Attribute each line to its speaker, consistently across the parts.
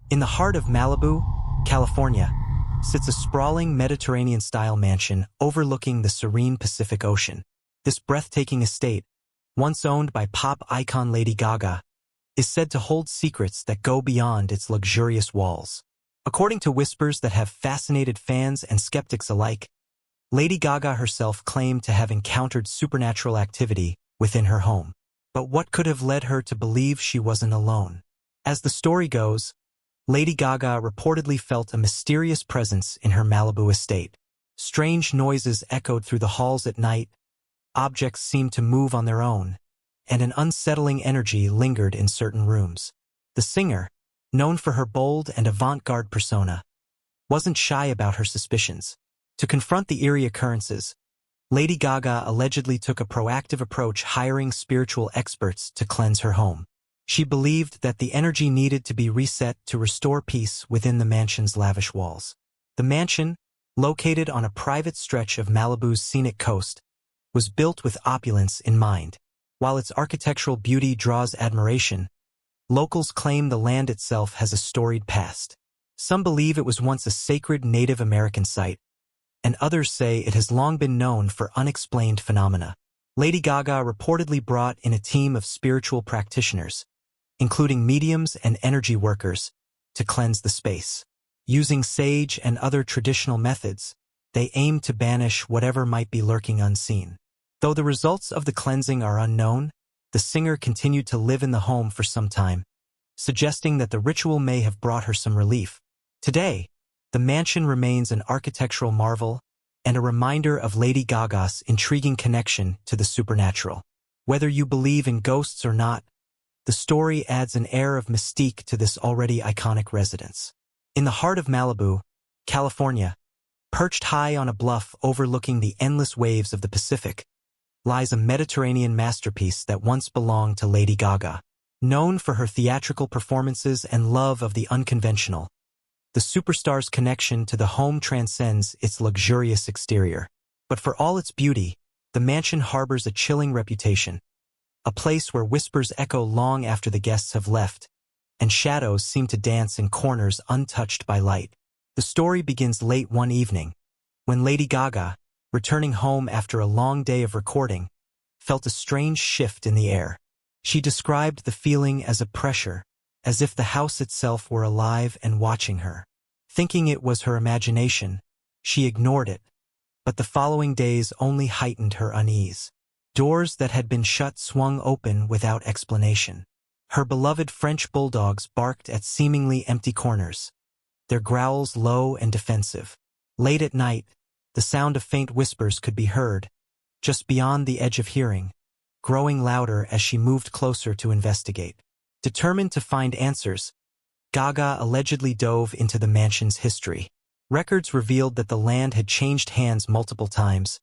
Speaker 1: In the heart of Malibu, California, sits a sprawling Mediterranean-style mansion overlooking the serene Pacific Ocean. This breathtaking estate, once owned by pop icon Lady Gaga, is said to hold secrets that go beyond its luxurious walls. According to whispers that have fascinated fans and skeptics alike, Lady Gaga herself claimed to have encountered supernatural activity within her home. But what could have led her to believe she wasn't alone? As the story goes, Lady Gaga reportedly felt a mysterious presence in her Malibu estate. Strange noises echoed through the halls at night, objects seemed to move on their own, and an unsettling energy lingered in certain rooms. The singer, known for her bold and avant-garde persona, wasn't shy about her suspicions. To confront the eerie occurrences, Lady Gaga allegedly took a proactive approach, hiring spiritual experts to cleanse her home. She believed that the energy needed to be reset to restore peace within the mansion's lavish walls. The mansion, located on a private stretch of Malibu's scenic coast, was built with opulence in mind. While its architectural beauty draws admiration, locals claim the land itself has a storied past. Some believe it was once a sacred Native American site, and others say it has long been known for unexplained phenomena. Lady Gaga reportedly brought in a team of spiritual practitioners, including mediums and energy workers, to cleanse the space. Using sage and other traditional methods, they aimed to banish whatever might be lurking unseen. Though the results of the cleansing are unknown, the singer continued to live in the home for some time, suggesting that the ritual may have brought her some relief. Today, the mansion remains an architectural marvel and a reminder of Lady Gaga's intriguing connection to the supernatural. Whether you believe in ghosts or not, the story adds an air of mystique to this already iconic residence. In the heart of Malibu, California, perched high on a bluff overlooking the endless waves of the Pacific, lies a Mediterranean masterpiece that once belonged to Lady Gaga. Known for her theatrical performances and love of the unconventional, the superstar's connection to the home transcends its luxurious exterior. But for all its beauty, the mansion harbors a chilling reputation, a place where whispers echo long after the guests have left, and shadows seem to dance in corners untouched by light. The story begins late one evening, when Lady Gaga, returning home after a long day of recording, felt a strange shift in the air. She described the feeling as a pressure, as if the house itself were alive and watching her. Thinking it was her imagination, she ignored it, but the following days only heightened her unease. Doors that had been shut swung open without explanation. Her beloved French bulldogs barked at seemingly empty corners, their growls low and defensive. Late at night, the sound of faint whispers could be heard, just beyond the edge of hearing, growing louder as she moved closer to investigate. Determined to find answers, Gaga allegedly dove into the mansion's history. Records revealed that the land had changed hands multiple times,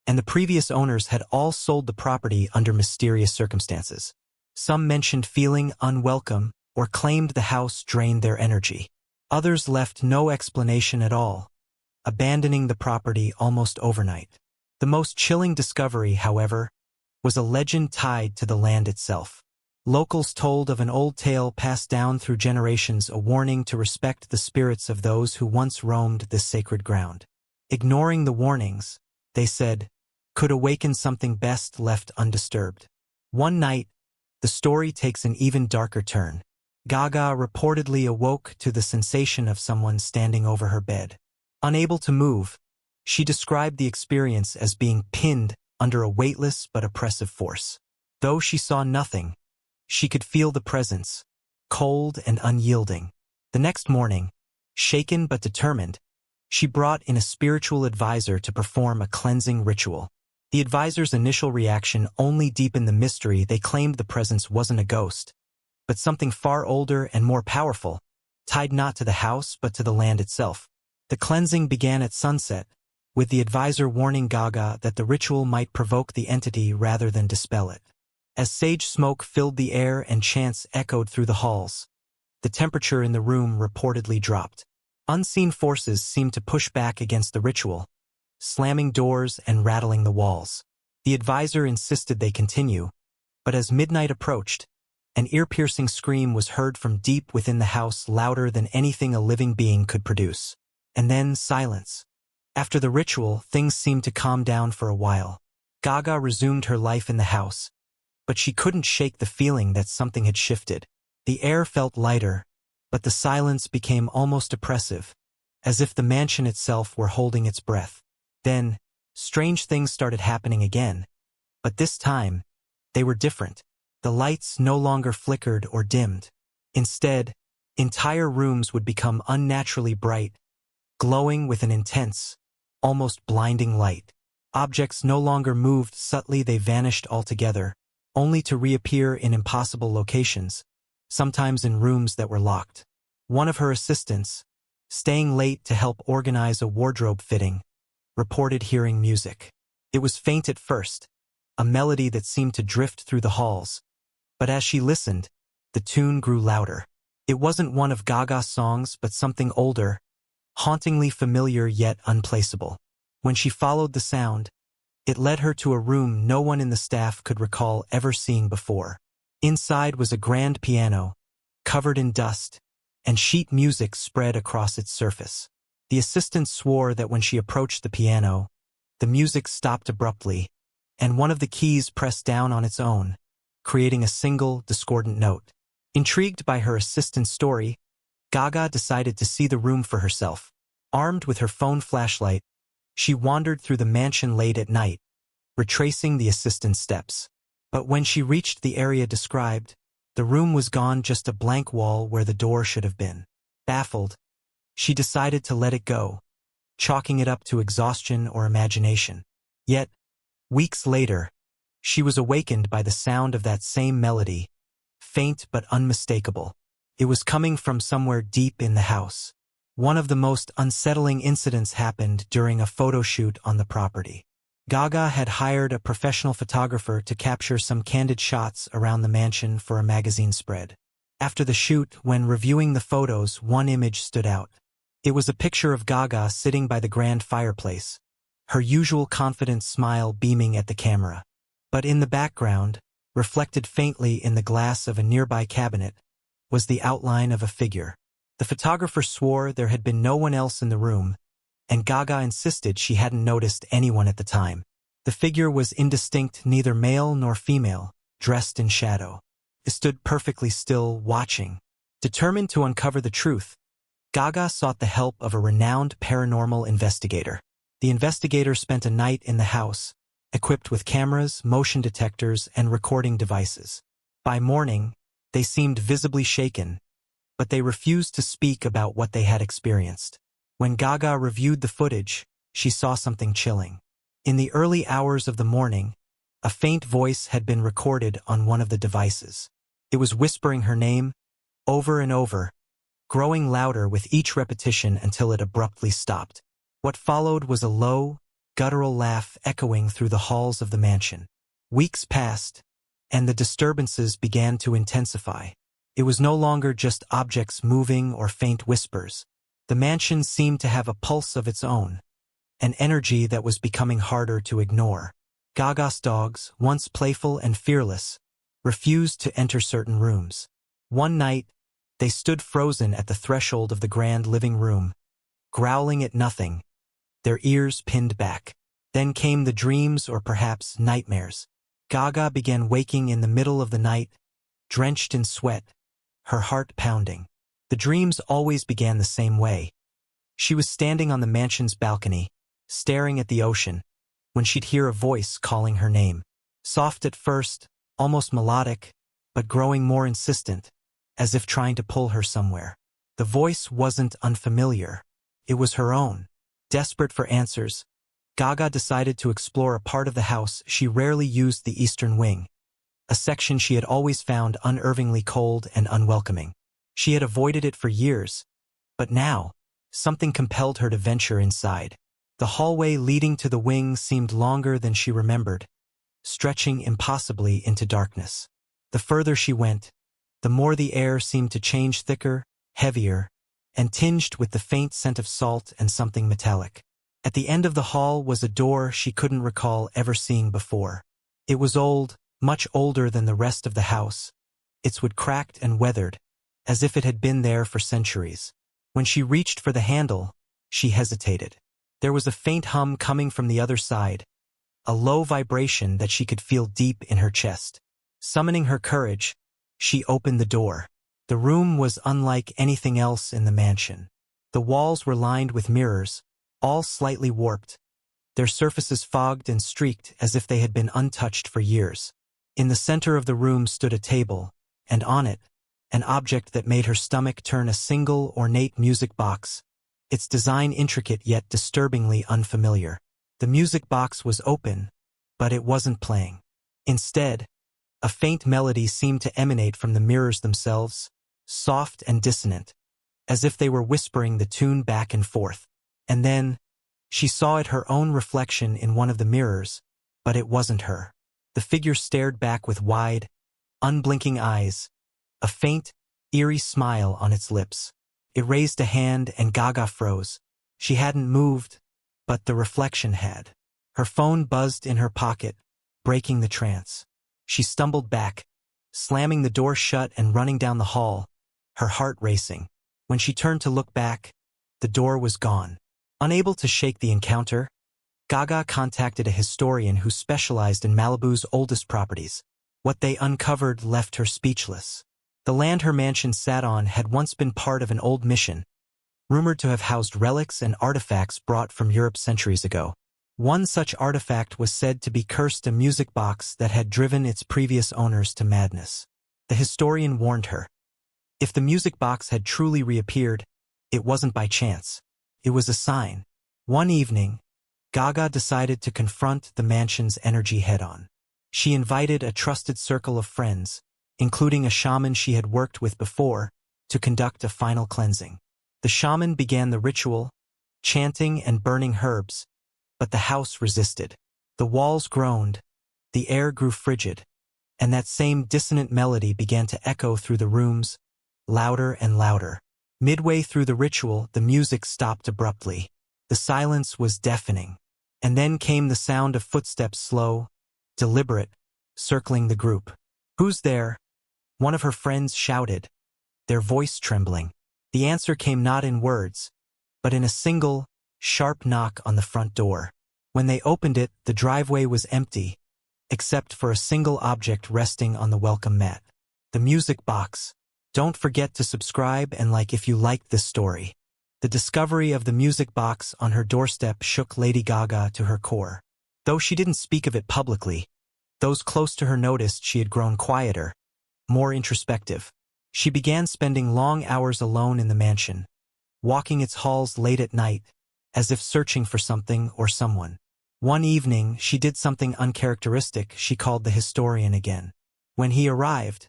Speaker 1: and the previous owners had all sold the property under mysterious circumstances. Some mentioned feeling unwelcome or claimed the house drained their energy. Others left no explanation at all, abandoning the property almost overnight. The most chilling discovery, however, was a legend tied to the land itself. Locals told of an old tale passed down through generations, a warning to respect the spirits of those who once roamed this sacred ground. Ignoring the warnings, they said, could awaken something best left undisturbed. One night, the story takes an even darker turn. Gaga reportedly awoke to the sensation of someone standing over her bed. Unable to move, she described the experience as being pinned under a weightless but oppressive force. Though she saw nothing, she could feel the presence, cold and unyielding. The next morning, shaken but determined, she brought in a spiritual advisor to perform a cleansing ritual. The advisor's initial reaction only deepened the mystery. They claimed the presence wasn't a ghost, but something far older and more powerful, tied not to the house but to the land itself. The cleansing began at sunset, with the advisor warning Gaga that the ritual might provoke the entity rather than dispel it. As sage smoke filled the air and chants echoed through the halls, the temperature in the room reportedly dropped. Unseen forces seemed to push back against the ritual, slamming doors and rattling the walls. The advisor insisted they continue, but as midnight approached, An ear-piercing scream was heard from deep within the house, louder than anything a living being could produce. And then silence. After the ritual, things seemed to calm down for a while. Gaga resumed her life in the house, but she couldn't shake the feeling that something had shifted. The air felt lighter, but the silence became almost oppressive, as if the mansion itself were holding its breath. Then, strange things started happening again, but this time, they were different. The lights no longer flickered or dimmed. Instead, entire rooms would become unnaturally bright, glowing with an intense, almost blinding light. Objects no longer moved subtly, they vanished altogether, only to reappear in impossible locations, sometimes in rooms that were locked. One of her assistants, staying late to help organize a wardrobe fitting, reported hearing music. It was faint at first, a melody that seemed to drift through the halls, but as she listened, the tune grew louder. It wasn't one of Gaga's songs, but something older, hauntingly familiar yet unplaceable. When she followed the sound, it led her to a room no one in the staff could recall ever seeing before. Inside was a grand piano, covered in dust, and sheet music spread across its surface. The assistant swore that when she approached the piano, the music stopped abruptly, and one of the keys pressed down on its own, creating a single, discordant note. Intrigued by her assistant's story, Gaga decided to see the room for herself. Armed with her phone flashlight, she wandered through the mansion late at night, retracing the assistant's steps. But when she reached the area described, the room was gone, just a blank wall where the door should have been. Baffled, she decided to let it go, chalking it up to exhaustion or imagination. Yet, weeks later, she was awakened by the sound of that same melody, faint but unmistakable. It was coming from somewhere deep in the house. One of the most unsettling incidents happened during a photo shoot on the property. Gaga had hired a professional photographer to capture some candid shots around the mansion for a magazine spread. After the shoot, when reviewing the photos, one image stood out. It was a picture of Gaga sitting by the grand fireplace, her usual confident smile beaming at the camera. But in the background, reflected faintly in the glass of a nearby cabinet, was the outline of a figure. The photographer swore there had been no one else in the room, and Gaga insisted she hadn't noticed anyone at the time. The figure was indistinct, neither male nor female, dressed in shadow. It stood perfectly still, watching. Determined to uncover the truth, Gaga sought the help of a renowned paranormal investigator. The investigator spent a night in the house, equipped with cameras, motion detectors, and recording devices. By morning, they seemed visibly shaken, but they refused to speak about what they had experienced. When Gaga reviewed the footage, she saw something chilling. In the early hours of the morning, a faint voice had been recorded on one of the devices. It was whispering her name, over and over, growing louder with each repetition until it abruptly stopped. What followed was a low, guttural laugh echoing through the halls of the mansion. Weeks passed, and the disturbances began to intensify. It was no longer just objects moving or faint whispers. The mansion seemed to have a pulse of its own, an energy that was becoming harder to ignore. Gaga's dogs, once playful and fearless, refused to enter certain rooms. One night, they stood frozen at the threshold of the grand living room, growling at nothing, their ears pinned back. Then came the dreams, or perhaps nightmares. Gaga began waking in the middle of the night, drenched in sweat, her heart pounding. The dreams always began the same way. She was standing on the mansion's balcony, staring at the ocean, when she'd hear a voice calling her name. Soft at first, almost melodic, but growing more insistent, as if trying to pull her somewhere. The voice wasn't unfamiliar. It was her own. Desperate for answers, Gaga decided to explore a part of the house she rarely used, the eastern wing, a section she had always found unnervingly cold and unwelcoming. She had avoided it for years, but now, something compelled her to venture inside. The hallway leading to the wing seemed longer than she remembered, stretching impossibly into darkness. The further she went, the more the air seemed to change, thicker, heavier, and tinged with the faint scent of salt and something metallic. At the end of the hall was a door she couldn't recall ever seeing before. It was old, much older than the rest of the house, its wood cracked and weathered, as if it had been there for centuries. When she reached for the handle, she hesitated. There was a faint hum coming from the other side, a low vibration that she could feel deep in her chest. Summoning her courage, she opened the door. The room was unlike anything else in the mansion. The walls were lined with mirrors, all slightly warped, their surfaces fogged and streaked as if they had been untouched for years. In the center of the room stood a table, and on it, an object that made her stomach turn, a single ornate music box, its design intricate yet disturbingly unfamiliar. The music box was open, but it wasn't playing. Instead, a faint melody seemed to emanate from the mirrors themselves, soft and dissonant, as if they were whispering the tune back and forth. And then, she saw it, her own reflection in one of the mirrors, but it wasn't her. The figure stared back with wide, unblinking eyes, a faint, eerie smile on its lips. It raised a hand and Gaga froze. She hadn't moved, but the reflection had. Her phone buzzed in her pocket, breaking the trance. She stumbled back, slamming the door shut and running down the hall, her heart racing. When she turned to look back, the door was gone. Unable to shake the encounter, Gaga contacted a historian who specialized in Malibu's oldest properties. What they uncovered left her speechless. The land her mansion sat on had once been part of an old mission, rumored to have housed relics and artifacts brought from Europe centuries ago. One such artifact was said to be cursed, a music box that had driven its previous owners to madness. The historian warned her. If the music box had truly reappeared, it wasn't by chance. It was a sign. One evening, Gaga decided to confront the mansion's energy head-on. She invited a trusted circle of friends, including a shaman she had worked with before, to conduct a final cleansing. The shaman began the ritual, chanting and burning herbs, but the house resisted. The walls groaned, the air grew frigid, and that same dissonant melody began to echo through the rooms, louder and louder. Midway through the ritual, the music stopped abruptly. The silence was deafening. And then came the sound of footsteps, slow, deliberate, circling the group. "Who's there?" one of her friends shouted, their voice trembling. The answer came not in words, but in a single, sharp knock on the front door. When they opened it, the driveway was empty, except for a single object resting on the welcome mat. The music box. Don't forget to subscribe and like if you liked this story. The discovery of the music box on her doorstep shook Lady Gaga to her core. Though she didn't speak of it publicly, those close to her noticed she had grown quieter, more introspective. She began spending long hours alone in the mansion, walking its halls late at night, as if searching for something or someone. One evening, she did something uncharacteristic. She called the historian again. When he arrived,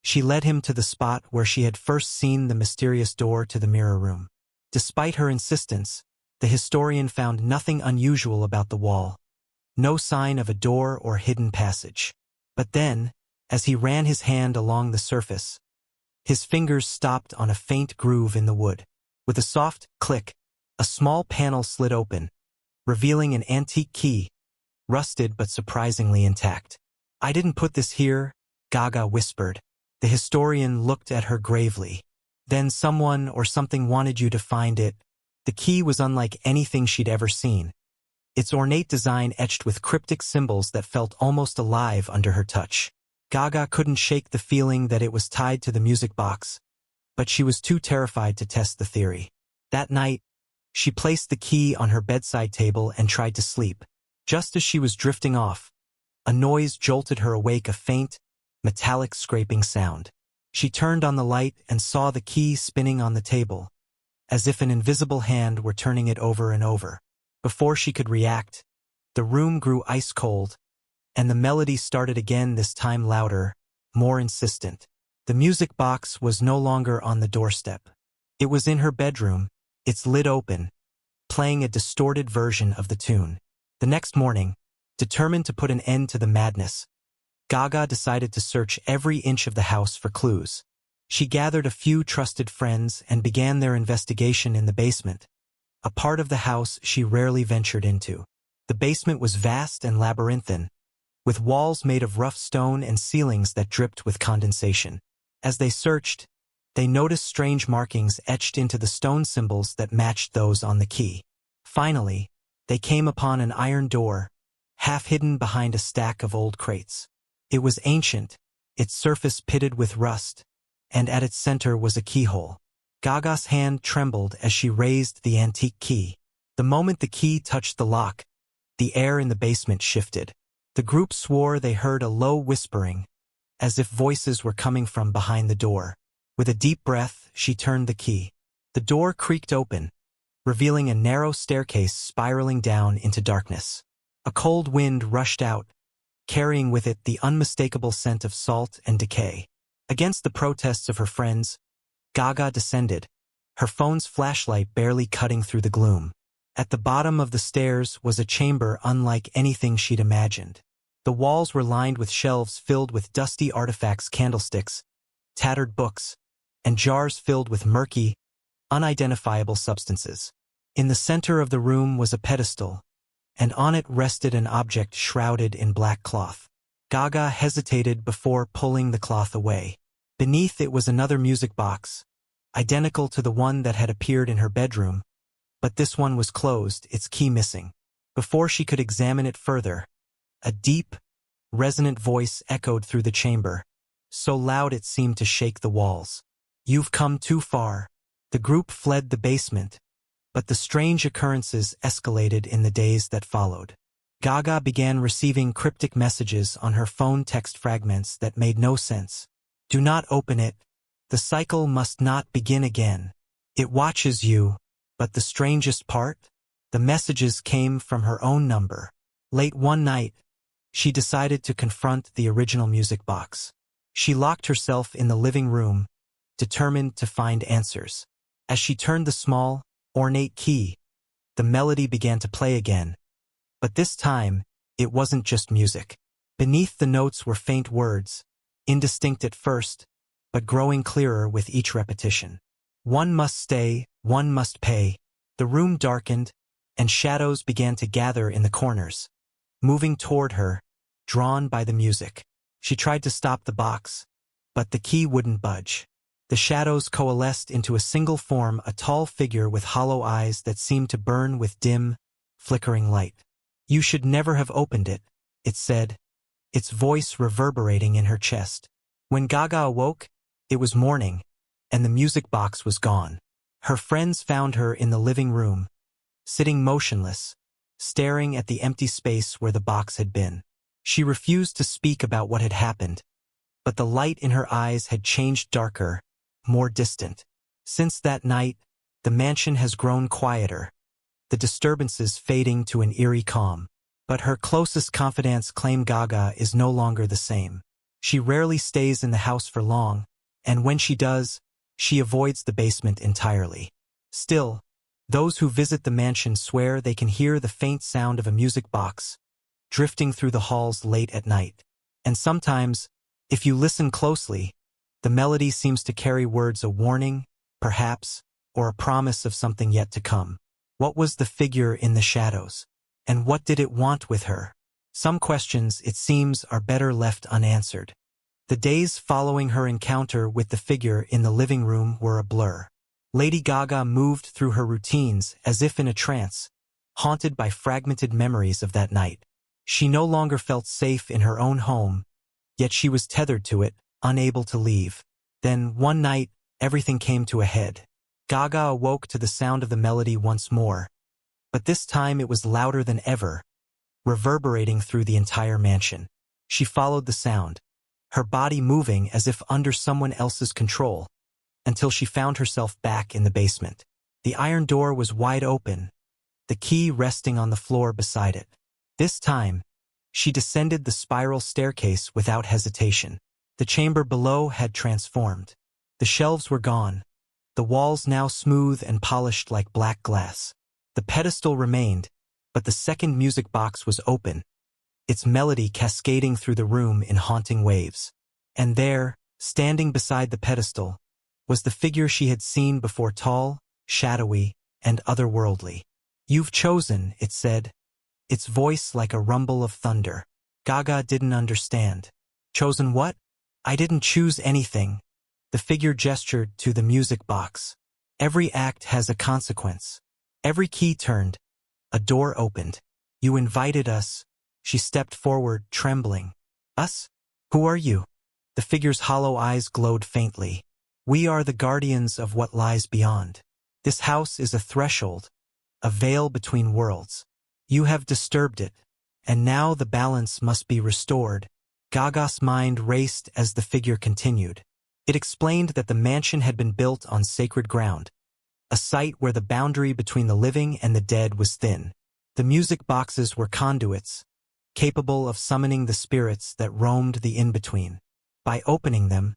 Speaker 1: she led him to the spot where she had first seen the mysterious door to the mirror room. Despite her insistence, the historian found nothing unusual about the wall, no sign of a door or hidden passage. But then, as he ran his hand along the surface, his fingers stopped on a faint groove in the wood. With a soft click, a small panel slid open, revealing an antique key, rusted but surprisingly intact. "I didn't put this here," Gaga whispered. The historian looked at her gravely. "Then someone or something wanted you to find it." The key was unlike anything she'd ever seen, its ornate design etched with cryptic symbols that felt almost alive under her touch. Gaga couldn't shake the feeling that it was tied to the music box, but she was too terrified to test the theory. That night, she placed the key on her bedside table and tried to sleep. Just as she was drifting off, a noise jolted her awake, a faint, metallic scraping sound. She turned on the light and saw the key spinning on the table, as if an invisible hand were turning it over and over. Before she could react, the room grew ice cold, and the melody started again, this time louder, more insistent. The music box was no longer on the doorstep. It was in her bedroom, its lid open, playing a distorted version of the tune. The next morning, determined to put an end to the madness, Gaga decided to search every inch of the house for clues. She gathered a few trusted friends and began their investigation in the basement, a part of the house she rarely ventured into. The basement was vast and labyrinthine, with walls made of rough stone and ceilings that dripped with condensation. As they searched, they noticed strange markings etched into the stone symbols that matched those on the key. Finally, they came upon an iron door, half hidden behind a stack of old crates. It was ancient, its surface pitted with rust, and at its center was a keyhole. Gaga's hand trembled as she raised the antique key. The moment the key touched the lock, the air in the basement shifted. The group swore they heard a low whispering, as if voices were coming from behind the door. With a deep breath, she turned the key. The door creaked open, revealing a narrow staircase spiraling down into darkness. A cold wind rushed out, carrying with it the unmistakable scent of salt and decay. Against the protests of her friends, Gaga descended, her phone's flashlight barely cutting through the gloom. At the bottom of the stairs was a chamber unlike anything she'd imagined. The walls were lined with shelves filled with dusty artifacts, candlesticks, tattered books, and jars filled with murky, unidentifiable substances. In the center of the room was a pedestal, and on it rested an object shrouded in black cloth. Gaga hesitated before pulling the cloth away. Beneath it was another music box, identical to the one that had appeared in her bedroom, but this one was closed, its key missing. Before she could examine it further, a deep, resonant voice echoed through the chamber, so loud it seemed to shake the walls. "You've come too far." The group fled the basement, but the strange occurrences escalated in the days that followed. Gaga began receiving cryptic messages on her phone, text fragments that made no sense. "Do not open it. The cycle must not begin again. It watches you." But the strangest part? The messages came from her own number. Late one night, she decided to confront the original music box. She locked herself in the living room, determined to find answers. As she turned the small, ornate key, the melody began to play again. But this time, it wasn't just music. Beneath the notes were faint words, indistinct at first, but growing clearer with each repetition. "One must stay, one must pay." The room darkened, and shadows began to gather in the corners, moving toward her, drawn by the music. She tried to stop the box, but the key wouldn't budge. The shadows coalesced into a single form, a tall figure with hollow eyes that seemed to burn with dim, flickering light. "You should never have opened it," it said, its voice reverberating in her chest. When Gaga awoke, it was morning, and the music box was gone. Her friends found her in the living room, sitting motionless, staring at the empty space where the box had been. She refused to speak about what had happened, but the light in her eyes had changed darker, more distant. Since that night, the mansion has grown quieter, the disturbances fading to an eerie calm. But her closest confidants claim Gaga is no longer the same. She rarely stays in the house for long, and when she does, she avoids the basement entirely. Still, those who visit the mansion swear they can hear the faint sound of a music box, drifting through the halls late at night. And sometimes, if you listen closely, the melody seems to carry words, a warning, perhaps, or a promise of something yet to come. What was the figure in the shadows? And what did it want with her? Some questions, it seems, are better left unanswered. The days following her encounter with the figure in the living room were a blur. Lady Gaga moved through her routines as if in a trance, haunted by fragmented memories of that night. She no longer felt safe in her own home, yet she was tethered to it, unable to leave. Then, one night, everything came to a head. Gaga awoke to the sound of the melody once more, but this time it was louder than ever, reverberating through the entire mansion. She followed the sound, her body moving as if under someone else's control, until she found herself back in the basement. The iron door was wide open, the key resting on the floor beside it. This time, she descended the spiral staircase without hesitation. The chamber below had transformed. The shelves were gone, the walls now smooth and polished like black glass. The pedestal remained, but the second music box was open, its melody cascading through the room in haunting waves. And there, standing beside the pedestal, was the figure she had seen before, tall, shadowy, and otherworldly. "You've chosen," it said, its voice like a rumble of thunder. Gaga didn't understand. "Chosen what? I didn't choose anything," The figure gestured to the music box. Every act has a consequence. Every key turned. A door opened. You invited us. She stepped forward, trembling. Us? Who are you? The figure's hollow eyes glowed faintly. We are the guardians of what lies beyond. This house is a threshold, a veil between worlds. You have disturbed it, and now the balance must be restored. Gaga's mind raced as the figure continued. It explained that the mansion had been built on sacred ground, a site where the boundary between the living and the dead was thin. The music boxes were conduits, capable of summoning the spirits that roamed the in-between. By opening them,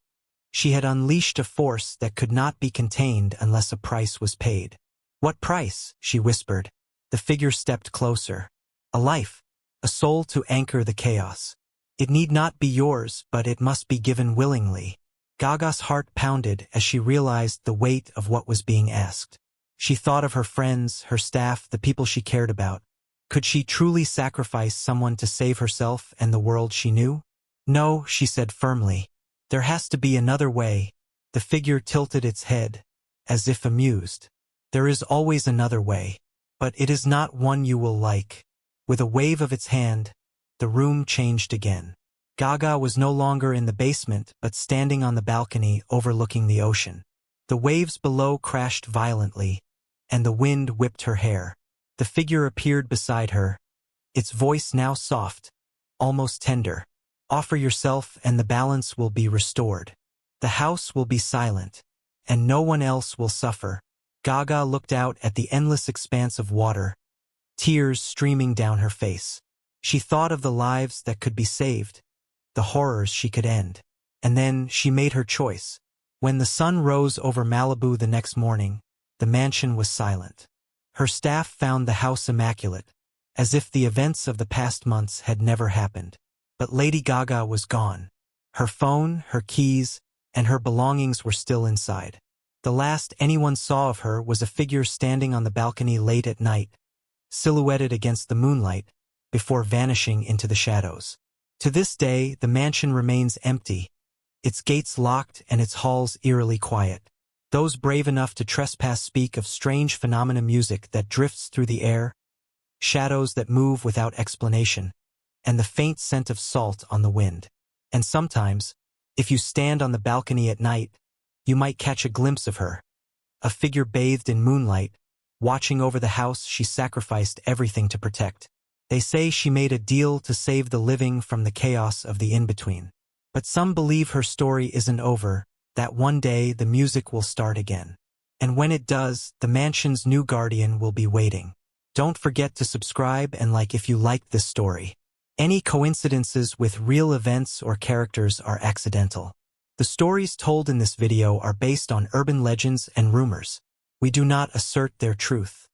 Speaker 1: she had unleashed a force that could not be contained unless a price was paid. What price? She whispered. The figure stepped closer. A life, a soul to anchor the chaos. It need not be yours, but it must be given willingly. Gaga's heart pounded as she realized the weight of what was being asked. She thought of her friends, her staff, the people she cared about. Could she truly sacrifice someone to save herself and the world she knew? No, she said firmly. There has to be another way. The figure tilted its head, as if amused. There is always another way, but it is not one you will like. With a wave of its hand, the room changed again. Gaga was no longer in the basement, but standing on the balcony overlooking the ocean. The waves below crashed violently, and the wind whipped her hair. The figure appeared beside her, its voice now soft, almost tender. Offer yourself and the balance will be restored. The house will be silent, and no one else will suffer. Gaga looked out at the endless expanse of water, tears streaming down her face. She thought of the lives that could be saved, the horrors she could end. And then she made her choice. When the sun rose over Malibu the next morning, the mansion was silent. Her staff found the house immaculate, as if the events of the past months had never happened. But Lady Gaga was gone. Her phone, her keys, and her belongings were still inside. The last anyone saw of her was a figure standing on the balcony late at night, silhouetted against the moonlight, before vanishing into the shadows. To this day, the mansion remains empty, its gates locked and its halls eerily quiet. Those brave enough to trespass speak of strange phenomena, music that drifts through the air, shadows that move without explanation, and the faint scent of salt on the wind. And sometimes, if you stand on the balcony at night, you might catch a glimpse of her, a figure bathed in moonlight, watching over the house she sacrificed everything to protect. They say she made a deal to save the living from the chaos of the in-between. But some believe her story isn't over, that one day the music will start again. And when it does, the mansion's new guardian will be waiting. Don't forget to subscribe and like if you liked this story. Any coincidences with real events or characters are accidental. The stories told in this video are based on urban legends and rumors. We do not assert their truth.